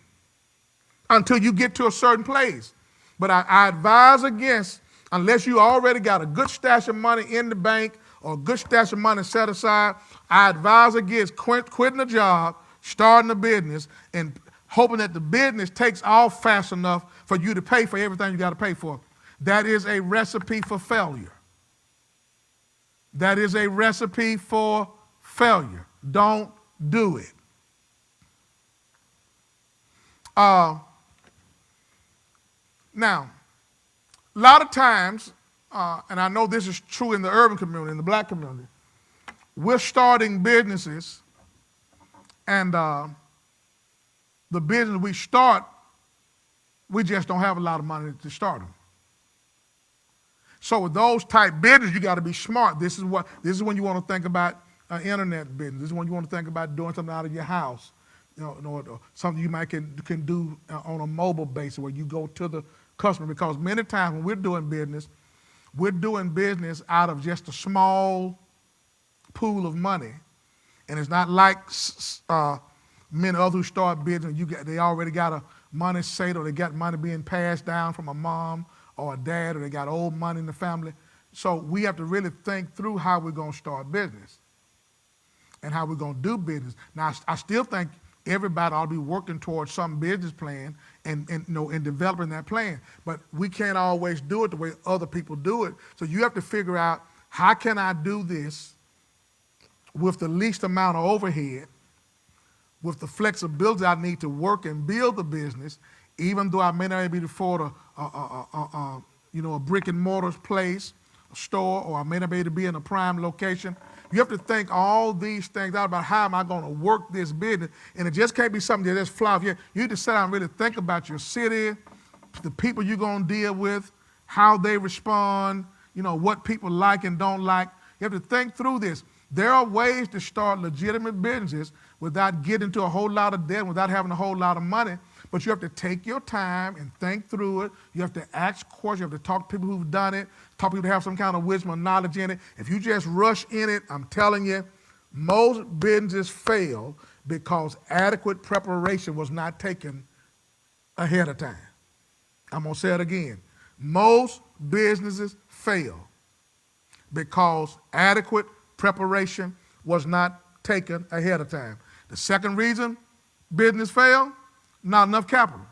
S1: until you get to a certain place. But I advise against, unless you already got a good stash of money in the bank or a good stash of money set aside, I advise against quitting a job, starting a business, and hoping that the business takes off fast enough for you to pay for everything you got to pay for. That is a recipe for failure. That is a recipe for failure. Don't do it. Now, a lot of times, and I know this is true in the urban community, in the black community, we're starting businesses, and the business we start, we just don't have a lot of money to start them. So with those type businesses, you got to be smart. This is when you want to think about internet business. This is when you want to think about doing something out of your house, or something you might can do on a mobile basis where you go to the customer. Because many times when we're doing business out of just a small pool of money, and it's not like many others who start business. They already got a money saved, or they got money being passed down from a mom or a dad, or they got old money in the family. So we have to really think through how we're going to start business and how we're going to do business. Now, I still think everybody ought to be working towards some business plan and developing that plan. But we can't always do it the way other people do it. So you have to figure out, how can I do this with the least amount of overhead, with the flexibility I need to work and build the business, even though I may not be able to afford a brick and mortar place, a store, or I may not be able to be in a prime location. You have to think all these things out about, how am I going to work this business? And it just can't be something that just fly off. You need to sit down and really think about your city, the people you're going to deal with, how they respond, what people like and don't like. You have to think through this. There are ways to start legitimate businesses without getting into a whole lot of debt, without having a whole lot of money. But you have to take your time and think through it. You have to ask questions. You have to talk to people who've done it, talk to people who have some kind of wisdom or knowledge in it. If you just rush in it, I'm telling you, most businesses fail because adequate preparation was not taken ahead of time. I'm going to say it again. Most businesses fail because adequate preparation was not taken ahead of time. The second reason business fail, not enough capital.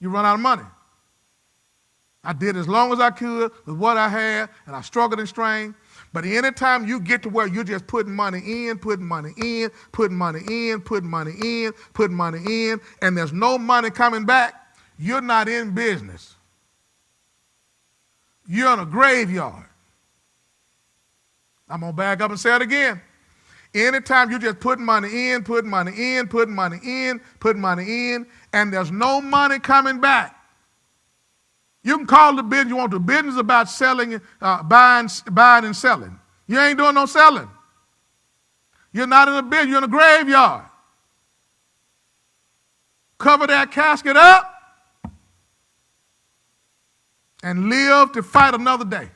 S1: You run out of money. I did as long as I could with what I had, and I struggled and strained. But anytime you get to where you're just putting money in, putting money in, putting money in, putting money in, putting money in, and there's no money coming back, you're not in business. You're in a graveyard. I'm going to back up and say it again. Anytime you're just putting money in, putting money in, putting money in, putting money in, and there's no money coming back, you can call the business you want to. Business is about selling, buying and selling. You ain't doing no selling. You're not in a business, you're in a graveyard. Cover that casket up and live to fight another day.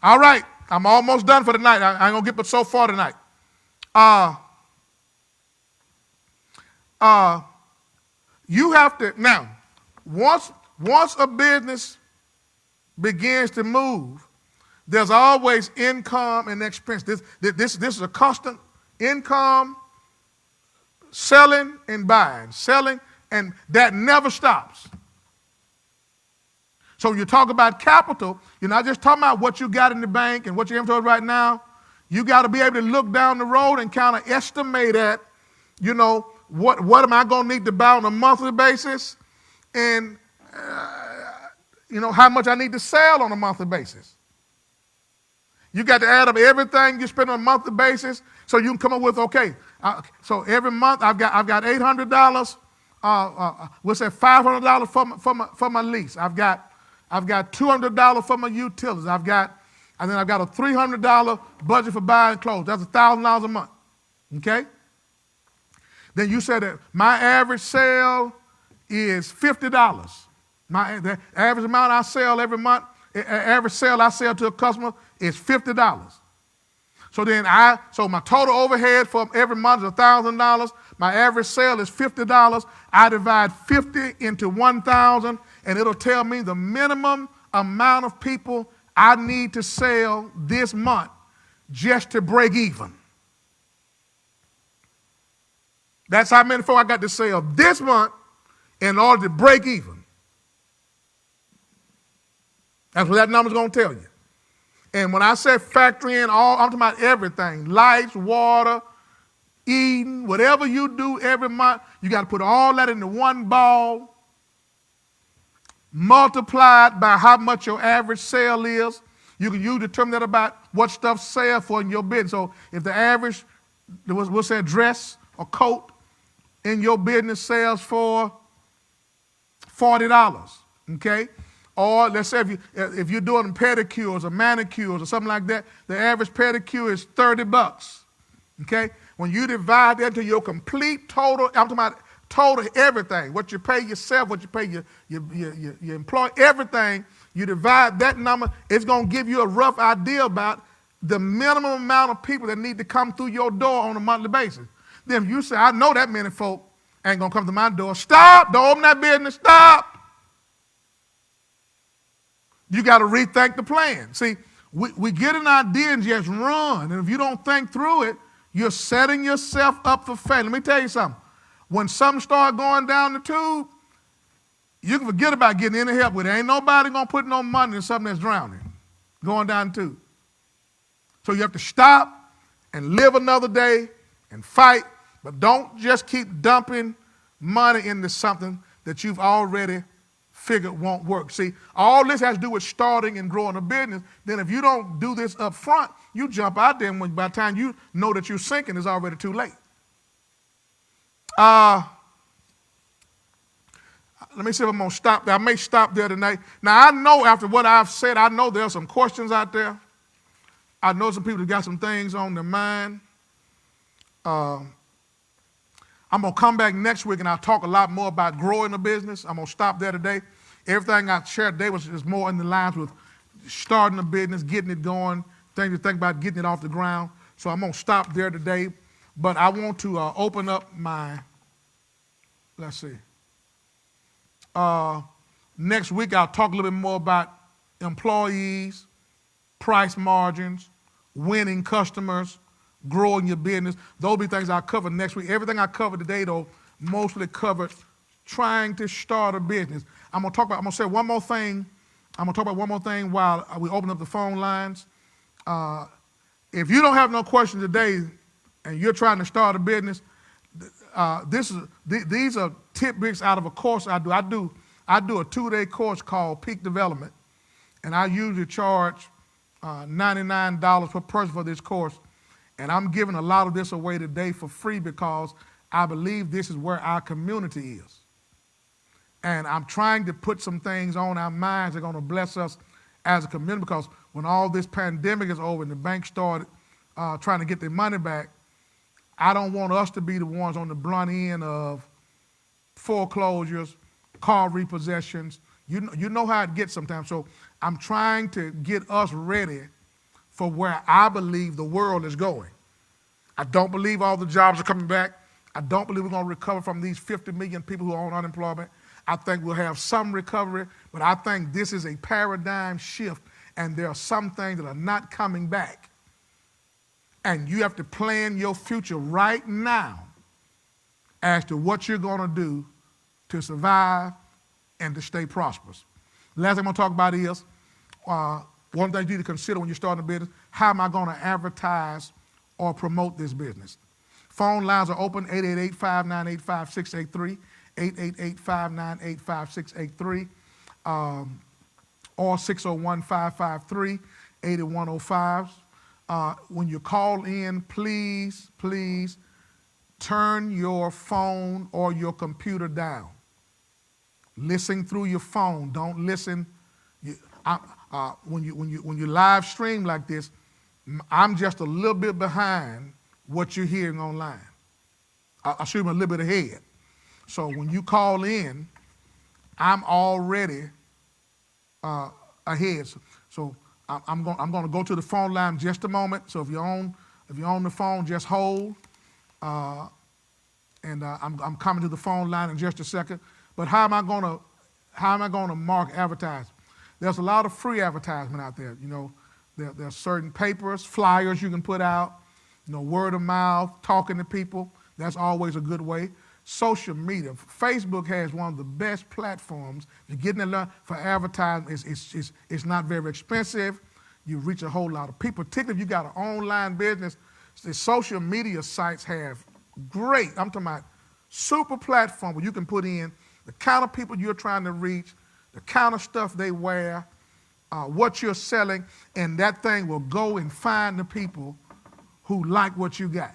S1: All right, I'm almost done for tonight. I ain't going to get but so far tonight. You have to, now, once a business begins to move, there's always income and expense. This is a constant income, selling and buying, selling, and that never stops. So you talk about capital, you're not just talking about what you got in the bank and what your inventory right now. You got to be able to look down the road and kind of estimate at, what am I going to need to buy on a monthly basis, and how much I need to sell on a monthly basis. You got to add up everything you spend on a monthly basis, so you can come up with, okay, so every month I've got $800. We'll say $500 for my lease. I've got $200 for my utilities. I've got a $300 budget for buying clothes. That's $1,000 a month. Okay? Then you said that my average sale is $50. The average amount I sell every month, average sale I sell to a customer is $50. So then my total overhead for every month is $1,000. My average sale is $50. I divide 50 into 1,000, and it'll tell me the minimum amount of people I need to sell this month just to break even. That's how many folk I got to sell this month in order to break even. That's what that number's going to tell you. And when I say factor in I'm talking about everything, lights, water, eating, whatever you do every month, you got to put all that into one ball, multiplied by how much your average sale is. You determine that about what stuff sell for in your business. So if the average, we'll say a dress or coat in your business sells for $40, okay? Or let's say if you're doing pedicures or manicures or something like that, the average pedicure is $30, okay? When you divide that into your complete total, I'm talking about total everything, what you pay yourself, what you pay your employee, everything, you divide that number, it's going to give you a rough idea about the minimum amount of people that need to come through your door on a monthly basis. Then if you say, I know that many folk ain't going to come to my door, stop, don't open that business, stop. You got to rethink the plan. See, we get an idea and just run, and if you don't think through it, you're setting yourself up for failure. Let me tell you something. When something starts going down the tube, you can forget about getting any help with it. Ain't nobody going to put no money in something that's drowning, going down the tube. So you have to stop and live another day and fight, but don't just keep dumping money into something that you've already figured won't work. See, all this has to do with starting and growing a business. Then if you don't do this up front, you jump out there, and by the time you know that you're sinking, it's already too late. Let me see if I'm going to stop there. I may stop there tonight. Now, I know after what I've said, I know there are some questions out there. I know some people that got some things on their mind. I'm going to come back next week, and I'll talk a lot more about growing a business. I'm going to stop there today. Everything I shared today is more in the lines with starting a business, getting it going, things to think about getting it off the ground. So I'm going to stop there today. But I want to open up my, let's see. Next week, I'll talk a little bit more about employees, price margins, winning customers, growing your business. Those will be things I'll cover next week. Everything I covered today, though, mostly covered trying to start a business. I'm gonna say one more thing. I'm gonna talk about one more thing while we open up the phone lines. If you don't have no questions today and you're trying to start a business, these are tidbits out of a course I do. I do a 2-day course called Peak Development, and I usually charge $99 per person for this course. And I'm giving a lot of this away today for free because I believe this is where our community is. And I'm trying to put some things on our minds that are going to bless us as a community, because when all this pandemic is over and the bank started trying to get their money back, I don't want us to be the ones on the blunt end of foreclosures, car repossessions. You know how it gets sometimes. So I'm trying to get us ready for where I believe the world is going. I don't believe all the jobs are coming back. I don't believe we're going to recover from these 50 million people who are on unemployment. I think we'll have some recovery, but I think this is a paradigm shift, and there are some things that are not coming back. And you have to plan your future right now as to what you're going to do to survive and to stay prosperous. The last thing I'm going to talk about is one thing you need to consider when you're starting a business: how am I going to advertise or promote this business? Phone lines are open, 888-598-5683, 888-598-5683, or 601-553-8105. When you call in, please turn your phone or your computer down. Listen through your phone. Don't listen. When you live stream like this, I'm just a little bit behind what you're hearing online. I shoot them a little bit ahead. So when you call in, I'm already ahead. So I'm going to go to the phone line in just a moment. So if you're on the phone, just hold. I'm coming to the phone line in just a second. But how am I going to market, advertise? There's a lot of free advertisement out there. You know, there are certain papers, flyers you can put out. You know, word of mouth, talking to people. That's always a good way. Social media. Facebook has one of the best platforms. You're getting it for advertising. It's not very expensive. You reach a whole lot of people. Particularly if you got an online business, the social media sites have great, I'm talking about super platform where you can put in the kind of people you're trying to reach, the kind of stuff they wear, what you're selling, and that thing will go and find the people who like what you got.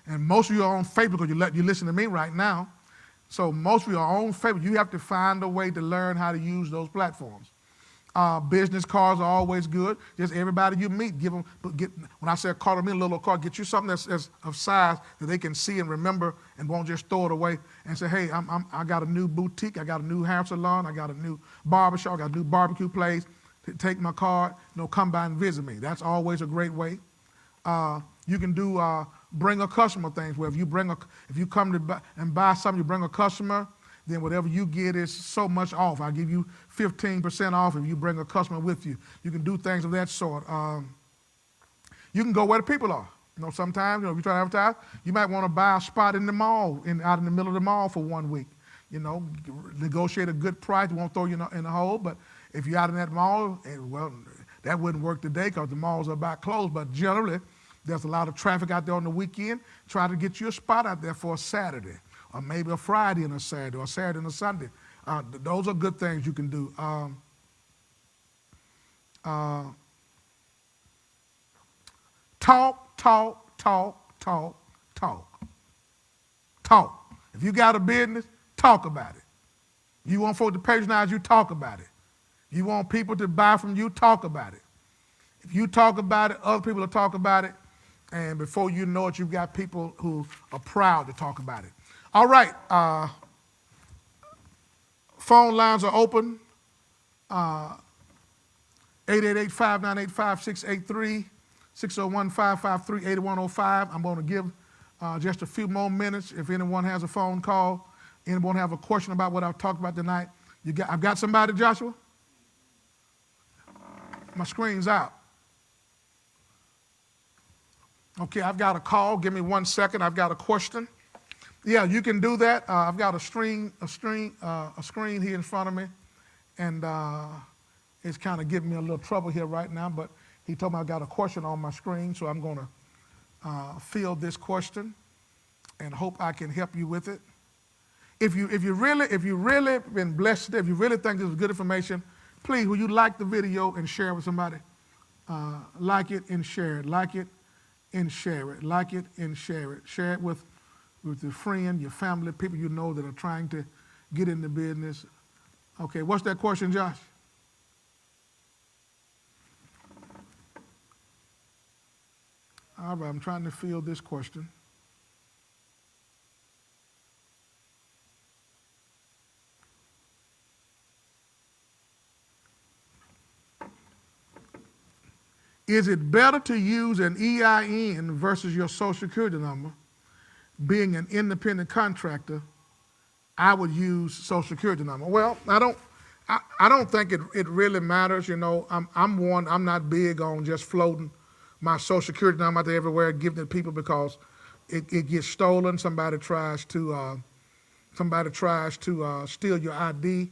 S1: And most of you are on Facebook because you listen to me right now. So most of you are on Facebook. You have to find a way to learn how to use those platforms. Business cards are always good. Just everybody you meet, when I say a card, I mean a little card. Get you something that's of size that they can see and remember and won't just throw it away and say, hey, I got a new boutique, I got a new hair salon, I got a new barbershop, I got a new barbecue place. Take my card, come by and visit me. That's always a great way. You can do bring a customer things where if you come to and buy something, you bring a customer, then whatever you get is so much off. I'll give you 15% off if you bring a customer with you. You can do things of that sort. You can go where the people are. Sometimes, if you're trying to advertise, you might want to buy a spot in the mall, out in the middle of the mall for 1 week. Negotiate a good price. It won't throw you in the hole, but if you're out in that mall, well, that wouldn't work today because the malls are about closed, but generally, there's a lot of traffic out there on the weekend. Try to get you a spot out there for a Saturday, or maybe a Friday and a Saturday, or a Saturday and a Sunday. Those are good things you can do. Talk. If you got a business, talk about it. You want folks to patronize you, talk about it. You want people to buy from you, talk about it. If you talk about it, other people will talk about it. And before you know it, you've got people who are proud to talk about it. All right. Phone lines are open. 888-598-5683, 601-553-8105. I'm going to give just a few more minutes if anyone has a phone call, anyone have a question about what I've talked about tonight. I've got somebody, Joshua? My screen's out. Okay, I've got a call. Give me 1 second. I've got a question. Yeah, you can do that. I've got a screen here in front of me, and it's kind of giving me a little trouble here right now. But he told me I've got a question on my screen, so I'm going to field this question, and hope I can help you with it. If you really been blessed today, if you really think this is good information, please, will you like the video and share it with somebody? Like it and share it. Like it and share it. Like it and share it. Share it with your friend, your family, people you know that are trying to get into business. Okay, what's that question, Josh? All right, I'm trying to field this question. Is it better to use an EIN versus your Social Security number? Being an independent contractor, I would use Social Security number. Well, I don't think it really matters. You know, I'm not big on just floating my Social Security number out there everywhere, giving it to people, because it gets stolen. Somebody tries to steal your ID.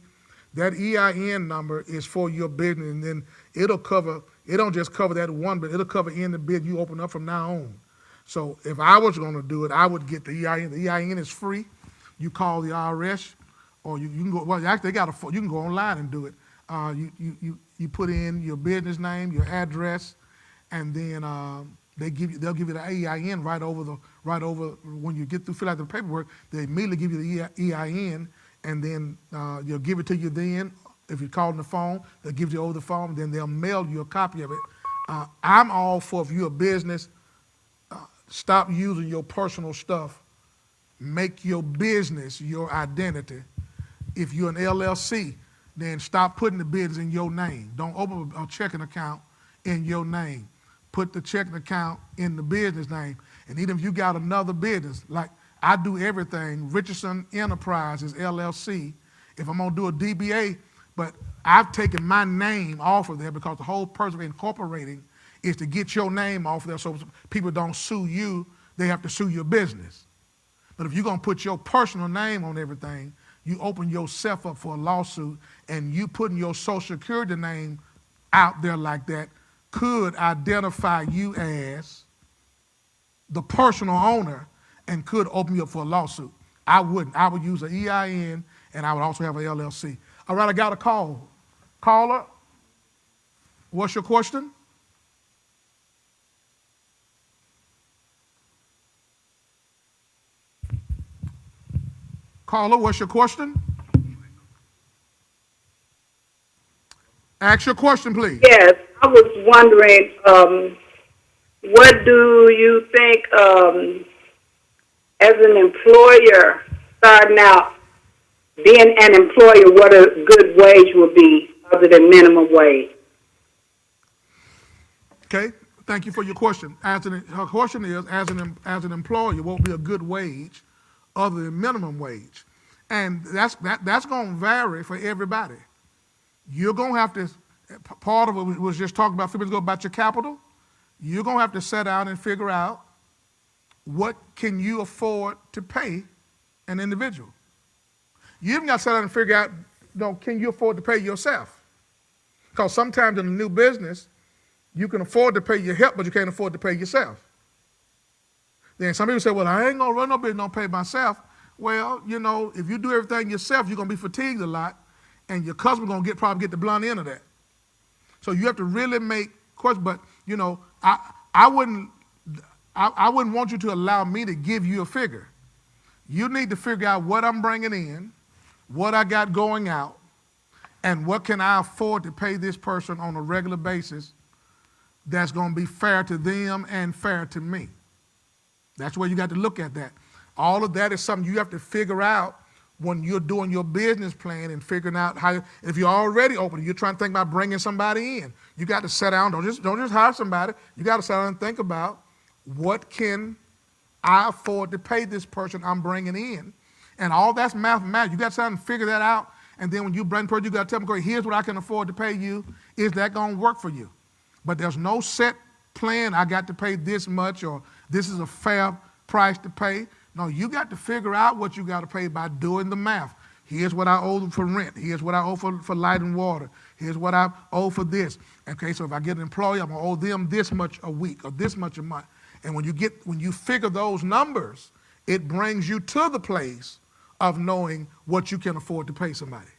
S1: That EIN number is for your business, and then it don't just cover that one, but it'll cover any business you open up from now on. So if I was going to do it, I would get the EIN. The EIN is free. You call the IRS, or you can go. Well, actually, you can go online and do it. You put in your business name, your address, and then they'll give you the EIN right over when you get through fill out the paperwork. They immediately give you the EIN, and then they'll give it to you. Then if you call on the phone, they'll give you over the phone. Then they'll mail you a copy of it. I'm all for, if you're a business, stop using your personal stuff. Make your business your identity. If you're an LLC, then stop putting the business in your name. Don't open a checking account in your name. Put the checking account in the business name. And even if you got another business, like I do everything, Richardson Enterprises, LLC, if I'm going to do a DBA, but I've taken my name off of there, because the whole purpose of incorporating is to get your name off there so people don't sue you, they have to sue your business. But if you're going to put your personal name on everything, you open yourself up for a lawsuit, and you putting your Social Security name out there like that could identify you as the personal owner and could open you up for a lawsuit. I wouldn't. I would use an EIN, and I would also have an LLC. All right, I got a call. Caller, what's your question? Caller, what's your question? Ask your question, please.
S2: Yes, I was wondering, what do you think, as an employer starting out, being an employer, what a good wage would be other than minimum wage?
S1: Okay, thank you for your question. Her question is, as an employer, what would be a good wage other than minimum wage? And that's going to vary for everybody. You're going to have to, part of it was just talking about a few minutes ago about your capital. You're going to have to sit down and figure out, what can you afford to pay an individual? You even got to sit down and figure out, can you afford to pay yourself? Because sometimes in a new business, you can afford to pay your help, but you can't afford to pay yourself. Then some people say, well, I ain't going to run no business, don't pay myself. Well, if you do everything yourself, you're going to be fatigued a lot, and your customer's going to probably get the blunt end of that. So you have to really make questions, but, I wouldn't want you to allow me to give you a figure. You need to figure out what I'm bringing in, what I got going out, and what can I afford to pay this person on a regular basis that's going to be fair to them and fair to me. That's where you got to look at that. All of that is something you have to figure out when you're doing your business plan and figuring out how, if you're already open, you're trying to think about bringing somebody in. You got to sit down, don't just hire somebody. You got to sit down and think about, what can I afford to pay this person I'm bringing in? And all that's mathematics. You got to sit down and figure that out. And then when you bring the person, you got to tell them, okay, here's what I can afford to pay you. Is that going to work for you? But there's no set plan, I got to pay this much, or this is a fair price to pay. No, you got to figure out what you got to pay by doing the math. Here's what I owe them for rent. Here's what I owe for light and water. Here's what I owe for this. Okay, so if I get an employee, I'm going to owe them this much a week or this much a month. And when you figure those numbers, it brings you to the place of knowing what you can afford to pay somebody.